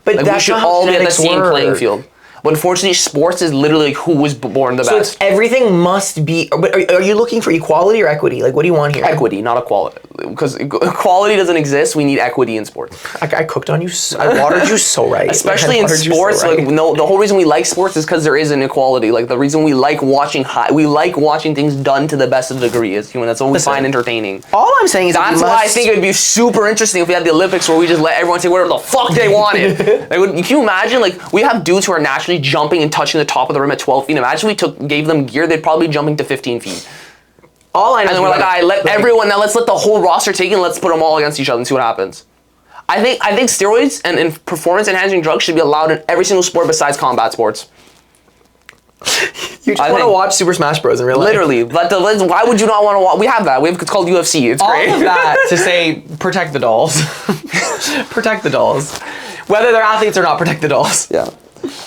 But like we should all be at the same playing field. But unfortunately, sports is literally like, who was born the So best. everything must be. But are you looking for equality or equity? Like, what do you want here? Equity, not equality. Because equality doesn't exist. We need equity in sports. I cooked on you. I watered you so right. Especially in sports, right. like no, the whole reason we like sports is because there is an equality. Like the reason we like watching things done to the best of the degree is human. That's what we find entertaining. All I'm saying is That's why I think it would be super interesting if we had the Olympics where we just let everyone say whatever the fuck they wanted. Can you imagine? Like we have dudes who are naturally jumping and touching the top of the rim at 12 feet. Imagine we gave them gear, they'd probably be jumping to 15 feet. All I know. And then we're like, all right, let's let the whole roster take it and let's put them all against each other and see what happens. I think steroids and performance enhancing drugs should be allowed in every single sport besides combat sports. You just want to watch Super Smash Bros. In real life. Literally. But why would you not want to watch? We have that. It's called UFC. It's great. All of that to say, protect the dolls. Protect the dolls. Whether they're athletes or not, protect the dolls. Yeah.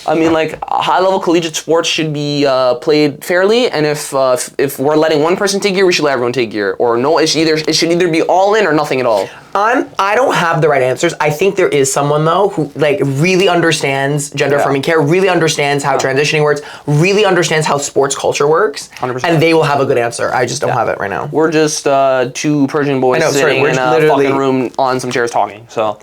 I mean, like, high-level collegiate sports should be played fairly, and if we're letting one person take gear, we should let everyone take gear. Or no, it should either be all in or nothing at all. I don't have the right answers. I think there is someone though who like really understands gender affirming care, really understands how transitioning works, really understands how sports culture works, 100%. and they will have a good answer. I just don't have it right now. We're just two Persian boys sitting in a fucking room on some chairs talking. So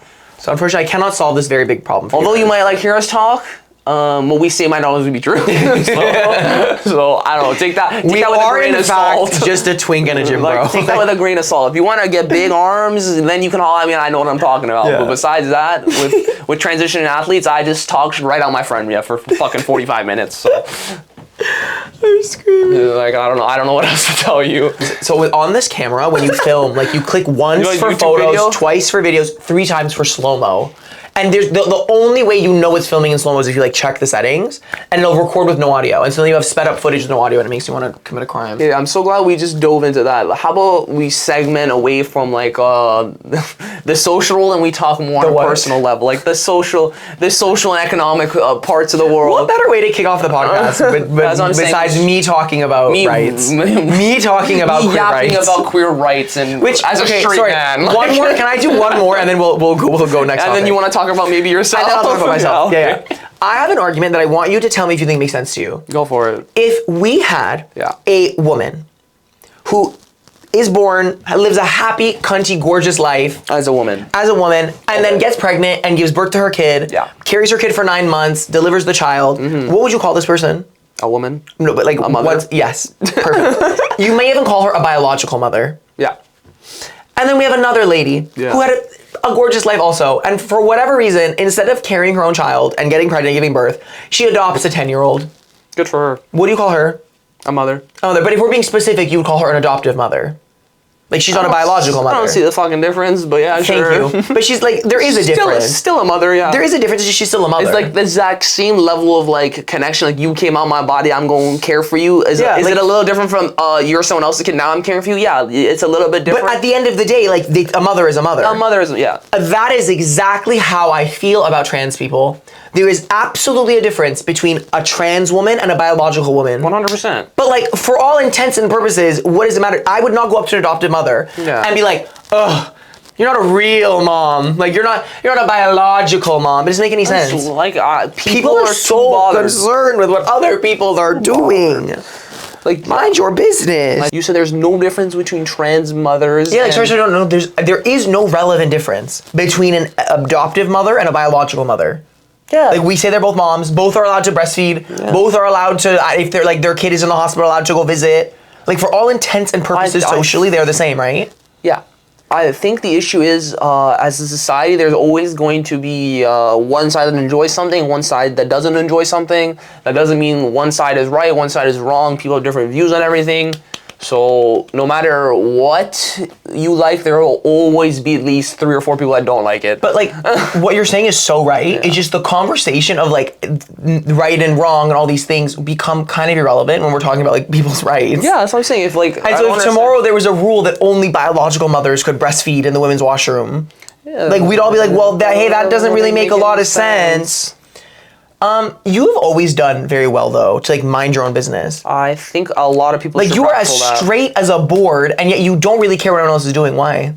unfortunately, I cannot solve this very big problem. For although you might like hear us talk. What we say might not always be true. so I don't know. Take that with a grain of salt. Just a twink and a gym bro. Take that with a grain of salt. If you want to get big arms, then you can all. I mean, I know what I'm talking about. Yeah. But besides that, with transitioning athletes, I just talk right out my friend for fucking 45 minutes. So. I'm screaming. Like I don't know what else to tell you. So on this camera, when you film, like you click once for YouTube photos, video? twice for videos, 3 times for slow-mo. And there's the only way you know it's filming in slow-mo is if you like check the settings, and it'll record with no audio. And so then you have sped up footage with no audio, and it makes you want to commit a crime. Yeah, I'm so glad we just dove into that. How about we segment away from like the social and we talk more on a personal level, like the social and economic parts of the world. What better way to kick off the podcast besides me talking about rights? Me talking about queer rights. Yapping about queer rights and as a straight man. One more. Can I do one more and then we'll go next? And then you want to talk about maybe yourself? I'll talk about myself. Yeah. I have an argument that I want you to tell me if you think makes sense to you. Go for it. If we had a woman who is born, lives a happy, cunty, gorgeous life as a woman, and then gets pregnant and gives birth to her kid, carries her kid for 9 months, delivers the child, what would you call this person? A woman? No, but like a mother. Yes, perfect. You may even call her a biological mother. Yeah. And then we have another lady who had a gorgeous life also, and for whatever reason, instead of carrying her own child and getting pregnant and giving birth, she adopts a 10-year-old. Good for her. What do you call her? A mother. A mother. But if we're being specific, you would call her an adoptive mother. Like she's not a biological mother. I don't see the fucking difference, but yeah, sure. Thank you. But she's like, there is a difference. Still a mother, yeah. There is a difference, she's still a mother. It's like the exact same level of like connection, like you came out my body, I'm going to care for you. Is it a little different from you're someone else's kid, now I'm caring for you? Yeah, it's a little bit different. But at the end of the day, like a mother is a mother. A mother is, yeah. That is exactly how I feel about trans people. There is absolutely a difference between a trans woman and a biological woman. 100%. But like, for all intents and purposes, what does it matter? I would not go up to an adoptive mother and be like, ugh, you're not a real mom. Like, you're not a biological mom. It doesn't make any sense. Like, people are so concerned with what other people are doing. Like, mind your business. Like you said, there's no difference between trans mothers. Yeah, like, sorry, I don't know. There is no relevant difference between an adoptive mother and a biological mother. Yeah. Like we say they're both moms, both are allowed to breastfeed, both are allowed to, if they're like their kid is in the hospital, allowed to go visit. Like for all intents and purposes socially, they're the same, right? Yeah. I think the issue is, as a society, there's always going to be one side that enjoys something, one side that doesn't enjoy something. That doesn't mean one side is right, one side is wrong. People have different views on everything. So no matter what you like, there will always be at least 3 or 4 people that don't like it. But like, what you're saying is so right. Yeah. It's just the conversation of like right and wrong and all these things become kind of irrelevant when we're talking about like people's rights. Yeah, that's what I'm saying. If like, and so if tomorrow there was a rule that only biological mothers could breastfeed in the women's washroom, like we'd all be like, well, that doesn't really make a lot of sense. You've always done very well though to like mind your own business. I think a lot of people like you are as straight as a board, and yet you don't really care what anyone else is doing. Why?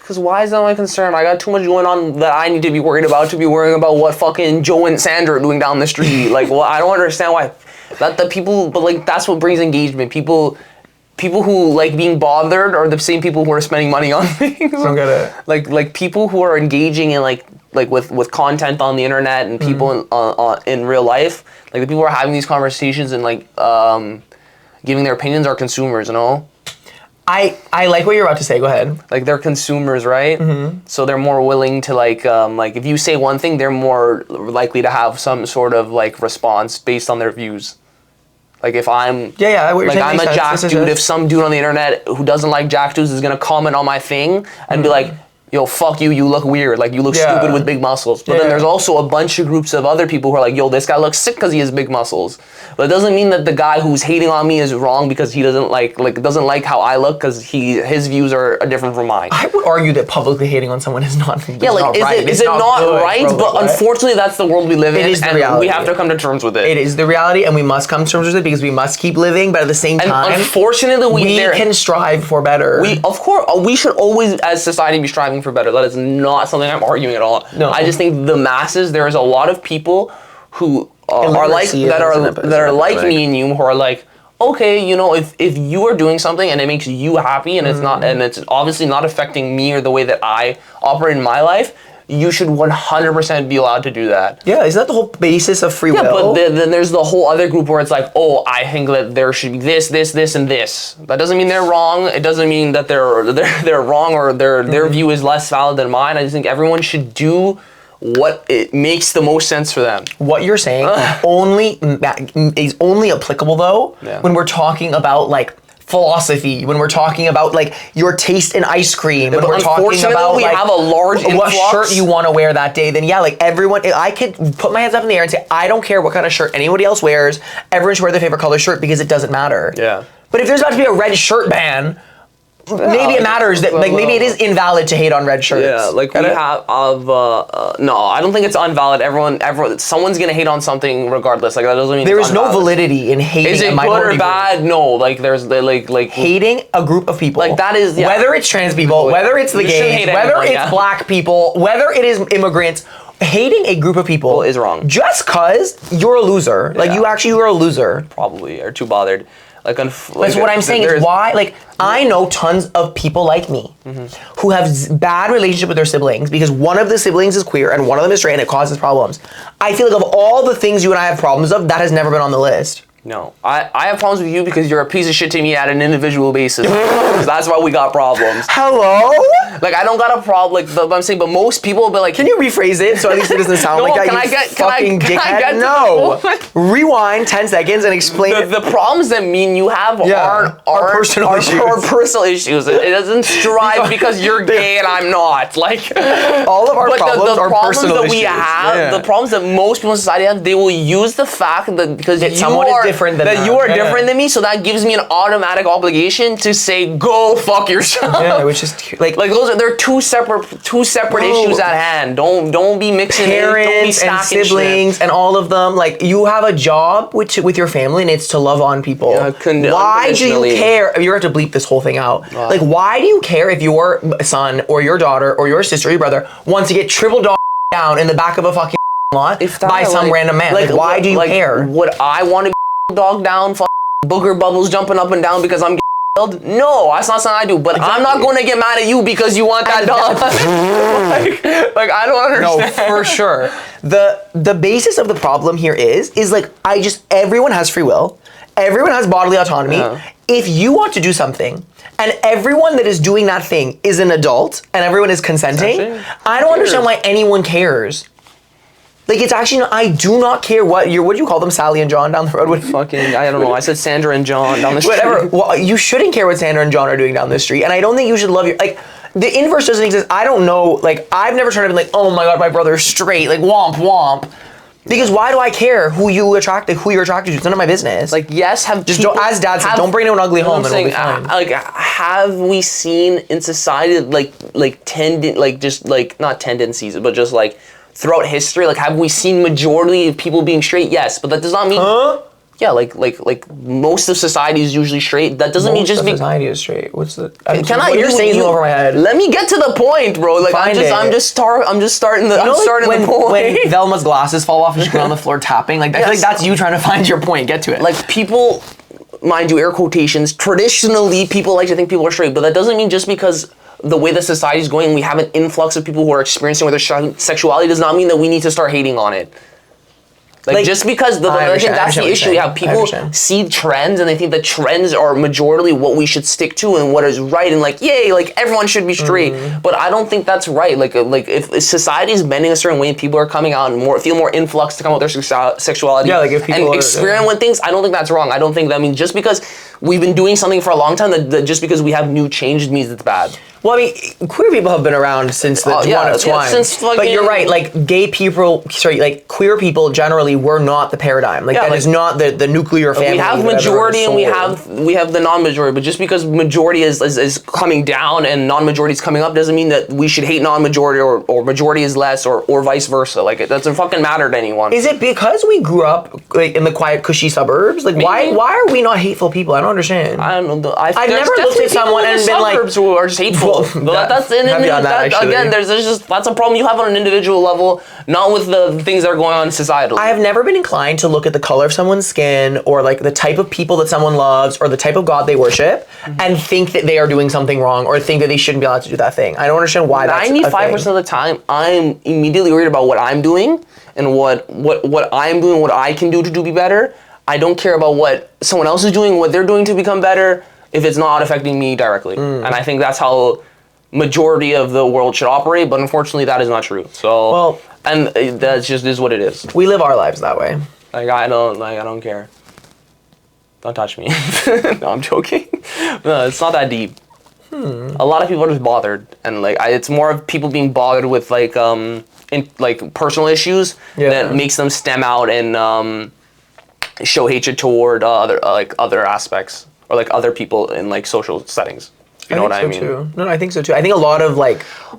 Because why is that my concern? I got too much going on that I need to be worried about what fucking Joe and Sandra are doing down the street. Like, well, I don't understand why. But like, that's what brings engagement. People who like being bothered are the same people who are spending money on things. I don't get it. Like people who are engaging in like with content on the internet and people in real life, like the people who are having these conversations and like giving their opinions are consumers, you know? I like what you're about to say. Go ahead. Like they're consumers, right? So they're more willing to like if you say one thing, they're more likely to have some sort of like response based on their views. Like if I'm what you're like saying I'm a makes jack sense. dude, if some dude on the internet who doesn't like jack dudes is gonna comment on my thing and be like, yo, fuck you, you look weird, like you look stupid with big muscles. But then there's also a bunch of groups of other people who are like, yo, this guy looks sick because he has big muscles. But it doesn't mean that the guy who's hating on me is wrong because he doesn't like how I look because his views are different from mine. I would argue that publicly hating on someone is not Is not right. Is it not good, right? bro, But like, unfortunately, that's the world we live in, is the and reality. we have to come to terms with it. It is the reality, and we must come to terms with it because we must keep living. But at the same time, unfortunately, we can strive for better. Of course, we should always, as society, be striving for better. That is not something I'm arguing at all. No. I just think the masses, there is a lot of people who are like me and you, who are like, okay, you know, if you are doing something and it makes you happy and it's obviously not affecting me or the way that I operate in my life, you should 100% be allowed to do that. Yeah, isn't that the whole basis of free will? Yeah, but then there's the whole other group where it's like, oh, I think that there should be this, and this. That doesn't mean they're wrong. It doesn't mean that they're wrong or their view is less valid than mine. I just think everyone should do what it makes the most sense for them. What you're saying is only applicable though when we're talking about like philosophy, when we're talking about like your taste in ice cream, when we're talking about we like have a large what influx. shirt you want to wear that day, then like everyone, I could put my hands up in the air and say, I don't care what kind of shirt anybody else wears, everyone should wear their favorite color shirt because it doesn't matter. Yeah. But if there's about to be a red shirt ban, maybe it matters that like maybe it is invalid to hate on red shirts. Yeah, like we have no, I don't think it's invalid. Everyone, someone's gonna hate on something regardless. Like that doesn't mean there is no validity in hating. Is it a minority good or bad? Group. No, like there's like hating a group of people. Like that is whether it's trans people, whether it's the gays, whether it's black people, whether it is immigrants. Hating a group of people is wrong. Just cause you're a loser. Like you are a loser. Probably are too bothered. Like, that's what I'm saying is why, like, I know tons of people like me who have bad relationship with their siblings because one of the siblings is queer and one of them is straight and it causes problems. I feel like of all the things you and I have problems of, that has never been on the list. No, I have problems with you because you're a piece of shit to me at an individual basis. That's why we got problems. Hello? Like I don't got a problem. Like I'm saying, but most people will be like, can you rephrase it so at least it doesn't sound like that? Can I get no. Rewind 10 seconds and explain the problems that me and you have are personal issues. It doesn't strive because you're gay and I'm not. Like all of our problems are personal that issues. We have, the problems that most people in society have, they will use the fact that because someone is different than you are different than me, so that gives me an automatic obligation to say go fuck yourself. Yeah, which is like they're two separate issues at hand. Don't be mixing parents and siblings and all of them. Like you have a job with your family and it's to love on people. Why do you care? You have to bleep this whole thing out. Like why do you care if your son or your daughter or your sister or your brother wants to get triple dog down in the back of a fucking lot by some random man? Like why do you care? Would I want to be dog down, booger bubbles jumping up and down because I'm killed? No, that's not something I do. But I'm not going to get mad at you because you want that dog. like I don't understand. No, for sure. The basis of the problem here is like everyone has free will. Everyone has bodily autonomy. Yeah. If you want to do something and everyone that is doing that thing is an adult and everyone is consenting, I don't understand why anyone cares. Like it's actually, I do not care what do you call them, Sally and John down the road? I don't know. I said Sandra and John down the street. Whatever. Well, you shouldn't care what Sandra and John are doing down the street, and I don't think you should love your the inverse doesn't exist. I don't know. Like I've never tried to be like, oh my god, my brother's straight. Like womp womp. Because why do I care who you're attracted to? It's none of my business. Like yes, as Dad said, don't bring anyone ugly home and it'll be fine. Like have we seen in society not tendencies, but just like throughout history, like have we seen majority of people being straight? Yes, but that does not mean Yeah, like most of society is usually straight. That doesn't mean just society is straight. What's the? You're saying over my head. Let me get to the point, bro. Like I'm just starting the point. When Velma's glasses fall off and she's on the floor tapping, like I feel like that's you trying to find your point. Get to it. Like people, mind you, air quotations. Traditionally, people like to think people are straight, but that doesn't mean just because the way the society is going, we have an influx of people who are experiencing with their sexuality does not mean that we need to start hating on it. Like just because I think that's the issue. We have people see trends and they think that trends are majorly what we should stick to and what is right, and like yay, like everyone should be straight. But I don't think that's right. Like if society is bending a certain way and people are coming out and feel more influx to come out with their sexuality and experiment with things, I don't think that's wrong. I don't think that means just because we've been doing something for a long time that just because we have new change means it's bad. Well, I mean, queer people have been around since the dawn of time. But you're right, like gay people, like queer people generally were not the paradigm. Like that is not the nuclear family. We have majority and we have the non-majority, but just because majority is coming down and non-majority is coming up doesn't mean that we should hate non-majority or majority is less or vice versa. Like it doesn't fucking matter to anyone. Is it because we grew up like in the quiet, cushy suburbs? Like why are we not hateful people? I don't understand. I don't know. I've never looked at someone and been like, who are just hateful. But again, there's just that's a problem you have on an individual level, not with the things that are going on societally. I have never been inclined to look at the color of someone's skin or like the type of people that someone loves or the type of God they worship and think that they are doing something wrong or think that they shouldn't be allowed to do that thing. I don't understand why that's 95% of the time, I'm immediately worried about what I'm doing and what I'm doing, what I can do to be better. I don't care about what someone else is doing, what they're doing to become better, if it's not affecting me directly. And I think that's how majority of the world should operate, but unfortunately that is not true. So, and that just is what it is. We live our lives that way. I don't care. Don't touch me. No, I'm joking. No, it's not that deep. A lot of people are just bothered, and it's more of people being bothered with personal issues that makes them stem out and show hatred toward other aspects or other people in social settings. You know what I mean? Too. No, I think so too. I think a lot of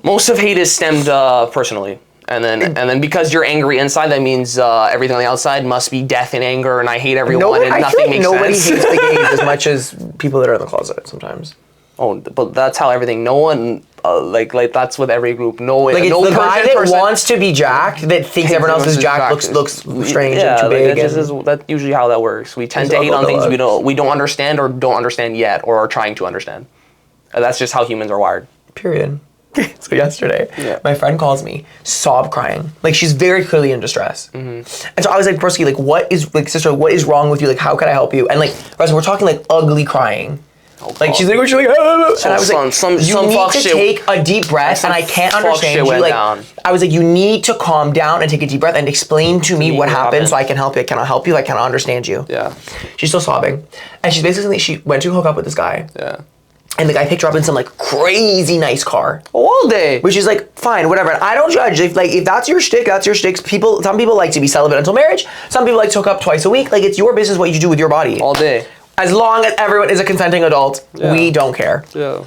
most of hate is stemmed personally, and then because you're angry inside, that means everything on the outside must be death and anger, and I hate everyone, and nothing makes sense. Nobody hates the gays as much as people that are in the closet sometimes. Oh, but that's how everything. No one that's with every group. No, it's no the guy that wants to be jacked that thinks everyone else is jacked looks strange and too big. That's usually how that works. We tend to hate on things we don't understand or don't understand yet or are trying to understand. That's just how humans are wired. Period. So yesterday, my friend calls me, sob crying. Like she's very clearly in distress. And so I was like, Broski, sister, what is wrong with you? Like, how can I help you? And we're talking ugly crying. She's like, ah. And I was like, you need to take a deep breath, and I can't understand you. I was like, you need to calm down and take a deep breath and explain to me what happened so I can help you. I cannot help you. I cannot understand you. Yeah. She's still sobbing. And she went to hook up with this guy. Yeah. And the guy picked her up in some crazy nice car. All day. Which is fine, whatever. And I don't judge. If that's your shtick, that's your shtick. Some people like to be celibate until marriage. Some people like to hook up twice a week. It's your business what you do with your body. All day. As long as everyone is a consenting adult, we don't care. Yeah.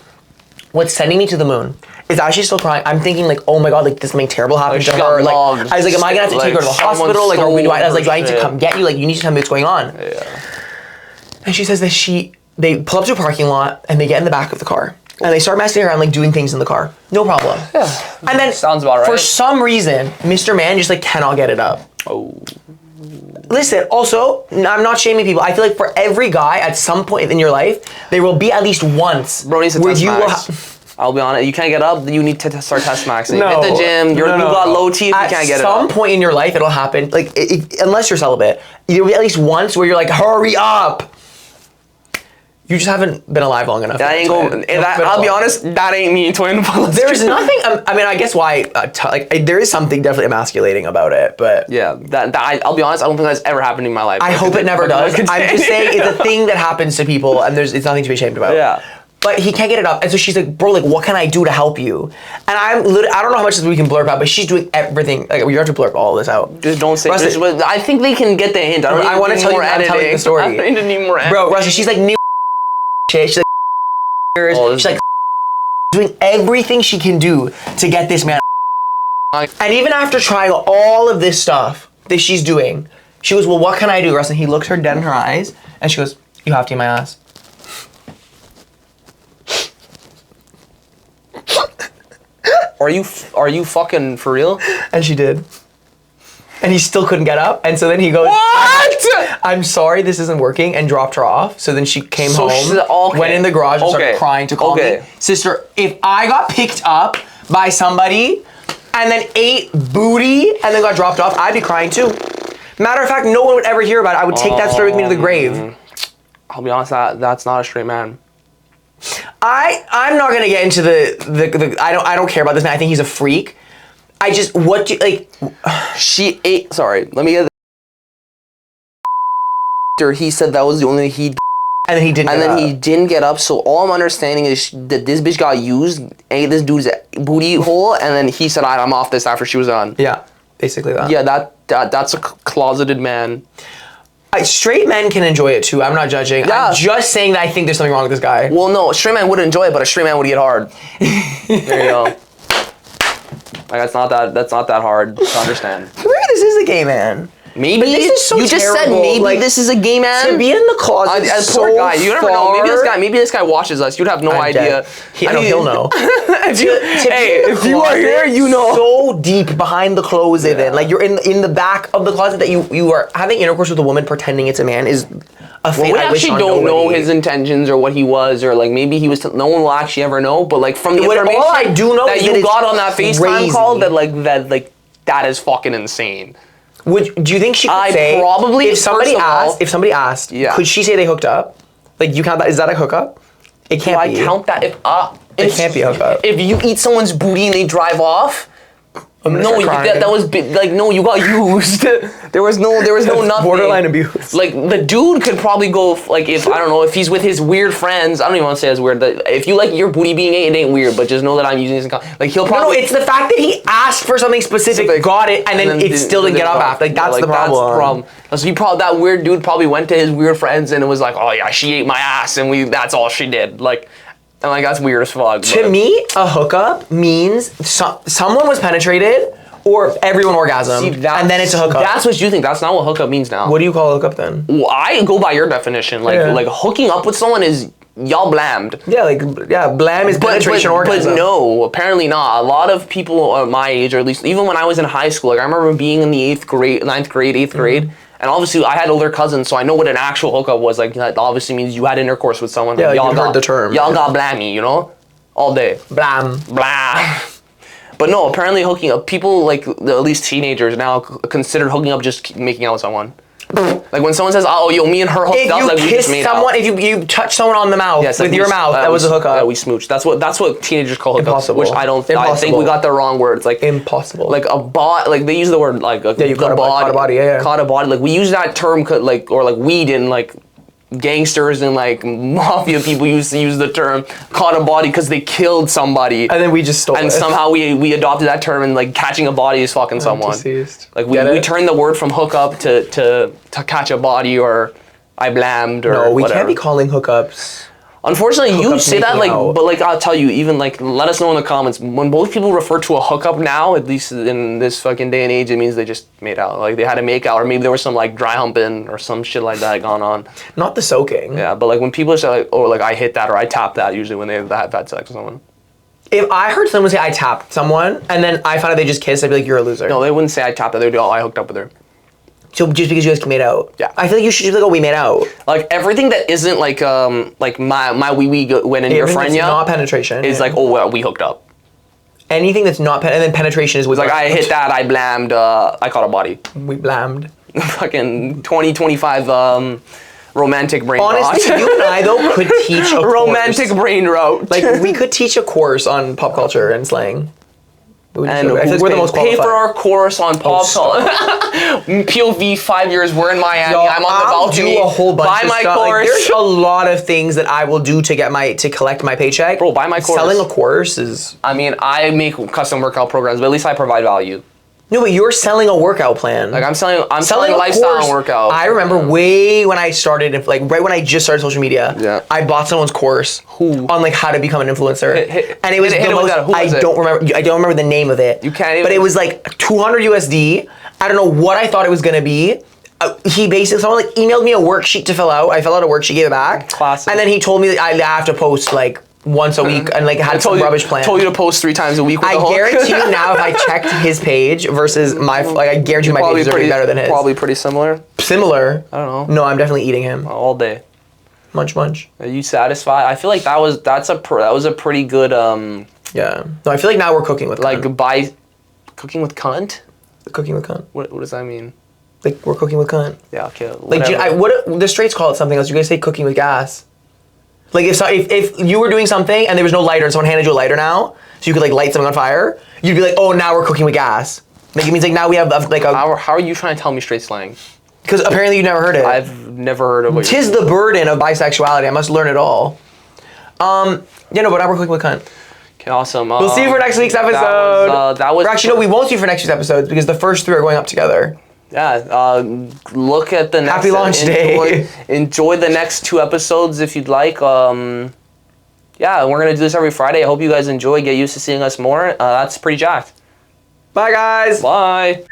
What's sending me to the moon is as she's still crying, I'm thinking oh my god, did something terrible happen to her? I was like, am I gonna have to take her to the hospital? I was like, do I need to come get you? You need to tell me what's going on. Yeah. And she says that they pull up to a parking lot and they get in the back of the car and they start messing around doing things in the car. No problem. Yeah. And then sounds about right. For some reason, Mr. Man just cannot get it up. Oh. Listen, also, I'm not shaming people. I feel for every guy at some point in your life, there will be at least once where you will I'll be honest, you can't get up, you need to start test maxing. No, hit the gym, you've got low T if you can't get it up. At some point in your life, it'll happen. Unless you're celibate, there will be at least once where you're hurry up. You just haven't been alive long enough. That ain't I'll be honest, that ain't me in 20. There's nothing. I guess why. There is something definitely emasculating about it, but yeah, I'll be honest. I don't think that's ever happened in my life. I hope it never does. I'm just saying it's a thing that happens to people, and it's nothing to be ashamed about. Yeah. But he can't get it up, and so she's like, "Bro, what can I do to help you?" And I don't know how much we can blurb out, but she's doing everything. We have to blurb all this out. Just don't say. I think they can get the hint. I want to tell you. I'm telling the story. I need more editing. Bro, Russia, she's new. She's she's doing everything she can do to get this man. And even after trying all of this stuff that she's doing, She goes, well, what can I do, Rastin? He looks her dead in her eyes, and she goes, you have to eat my ass. Are you fucking for real? And she did. And he still couldn't get up, and so then he goes, What? I'm sorry this isn't working, and dropped her off. So then she came home, went in the garage, and started crying to call me. Sister, if I got picked up by somebody and then ate booty and then got dropped off, I'd be crying too. Matter of fact, no one would ever hear about it. I would take that story with me to the grave. I'll be honest, that's not a straight man. I'm not gonna get into the I don't care about this man. I think he's a freak. I just She ate. Sorry, let me get. He said that was the only he. And then he didn't. And then he didn't get up. So all I'm understanding is that this bitch got used, ate this dude's booty hole, and then he said, "I'm off this" after she was done. Yeah, basically that. Yeah, that's a closeted man. Straight men can enjoy it too. I'm not judging. Yeah. I'm just saying that I think there's something wrong with this guy. Well, no, a straight man would enjoy it, but a straight man would get hard. There you go. Like that's not that hard to understand. Maybe this is a gay man. Maybe but this is so you just said maybe like, this is a gay man. To be in the closet, poor guy. You never know. Maybe this guy watches us. You'd have no idea. He'll know. If you are here, you know. So deep behind the closet, and like you're in the back of the closet that you are having intercourse with a woman pretending it's a man is a fate. Well, we actually don't know his intentions or what he was, or like maybe he was. No one will actually ever know. But like from the information all I do know that you got on that FaceTime call, that is fucking insane. Do you think she could say probably if somebody asked, could she say they hooked up? Like you count that? Is that a hookup? It can't be. I count that it can't be a hookup. If you eat someone's booty and they drive off. No, that was like no, you got used. There was no nothing. Borderline abuse. Like the dude could probably go like if I don't know if he's with his weird friends. I don't even want to say it's weird. If you like your booty being ate, it ain't weird. But just know that I'm using this. Like he'll probably. No, it's the fact that he asked for something specific, got it, and then it still didn't get up after. Like that's the problem. So that weird dude probably went to his weird friends and it was like, oh yeah, she ate my ass, and that's all she did. Like. And like that's weird as fuck. To me, a hookup means someone was penetrated or everyone orgasmed, and then it's a hookup. That's what you think. That's not what hookup means now. What do you call a hookup then? Well, I go by your definition. Like hooking up with someone is y'all blammed. Yeah, blam is penetration orgasm. But no, apparently not. A lot of people my age, or at least even when I was in high school, like I remember being in the 8th grade. And obviously, I had older cousins, so I know what an actual hookup was. Like, that obviously means you had intercourse with someone. Yeah, you heard the term. Y'all got blammy, you know? All day. Blam. Blah. But no, apparently hooking up, people, like, at least teenagers now, consider hooking up just making out with someone. Like, when someone says, oh, yo, me and her hooked up, like, we just made out. If you touch someone on the mouth with your mouth, that was a hookup. Yeah, we smooched. That's what teenagers call hookups. Impossible. Which I think we got the wrong words. Like impossible. Like like they use the word like you caught a body. Yeah. Caught a body. Like we use that term or weed in like gangsters and like mafia people used to use the term caught a body because they killed somebody. And then we just stole it. And somehow we adopted that term and like catching a body is fucking someone. Deceased. Like we turned the word from hook up to catch a body or I blammed or no, we whatever. can't be calling hookups. Unfortunately, you say that like, out. but like I'll tell you, even like, let us know in the comments. When both people refer to a hookup now, at least in this fucking day and age, it means they just made out. Like they had to make out, or maybe there was some like dry humping or some shit like that going on. Not the soaking. Yeah, but like when people say like, oh, like I hit that or I tapped that, usually when they've had sex with someone. If I heard someone say I tapped someone and then I found out they just kissed, I'd be like, you're a loser. No, they wouldn't say I tapped that. They'd be, oh, I hooked up with her. So just because you guys made out? Yeah. I feel like you should just be like, oh, we made out. Like everything that isn't like my wee went in your friend yeah. Not penetration. Is like, oh, well, we hooked up. Anything that's not and then penetration is with like I hit that, I blammed, I caught a body. We blammed. Fucking 2025 romantic brain rot. Honestly, you and I though could teach a romantic brain rot. Like we could teach a course on pop culture and slang. And we're the most qualified. Pay for our course on pop culture. POV 5 years. We're in Miami. Yo, I'm on the balcony. Do a whole bunch buy of my stuff. course. Like, there's a lot of things that I will do to collect my paycheck. Bro, buy my course. Selling a course is. I mean, I make custom workout programs, but at least I provide value. No, but you're selling a workout plan. Like I'm selling a lifestyle workout. I remember way when I started, like right when I just started social media. Yeah. I bought someone's course. Who? On like how to become an influencer. And it was the most. I don't remember the name of it. You can't even. But it was like 200 USD. I don't know what I thought it was gonna be. he basically, someone like emailed me a worksheet to fill out. I filled out a worksheet, gave it back. Classic. And then he told me that I have to post like once a week and like had some rubbish plan. Told you to post 3 times a week with I the hook. guarantee you now if I checked his page versus my, like I guarantee you my pages are pretty better than his. Probably pretty similar. Similar? I don't know. No, I'm definitely eating him. All day. Munch munch. Are you satisfied? I feel like that was a pretty good Yeah. No, I feel like now we're cooking with cunt. Cooking with cunt? Cooking with cunt. What does that mean? Like we're cooking with cunt. Yeah, okay. Like what the straights call it something else. You guys say cooking with gas. Like if you were doing something and there was no lighter and someone handed you a lighter now, so you could like light something on fire, you'd be like, oh, now we're cooking with gas. Like it means like now we have like a. How are you trying to tell me straight slang? Because apparently you never heard it. I've never heard of it. Tis the burden of bisexuality. I must learn it all. But now we're cooking with cunt. Okay, awesome. We'll see you for next week's episode. That was. Or actually, no, we won't see you for next week's episode because the first 3 are going up together. Yeah, look at the next. Happy launch day. Enjoy the next 2 episodes if you'd like. Yeah, we're gonna do this every Friday. I hope you guys enjoy. Get used to seeing us more. That's pretty jacked. Bye, guys. Bye.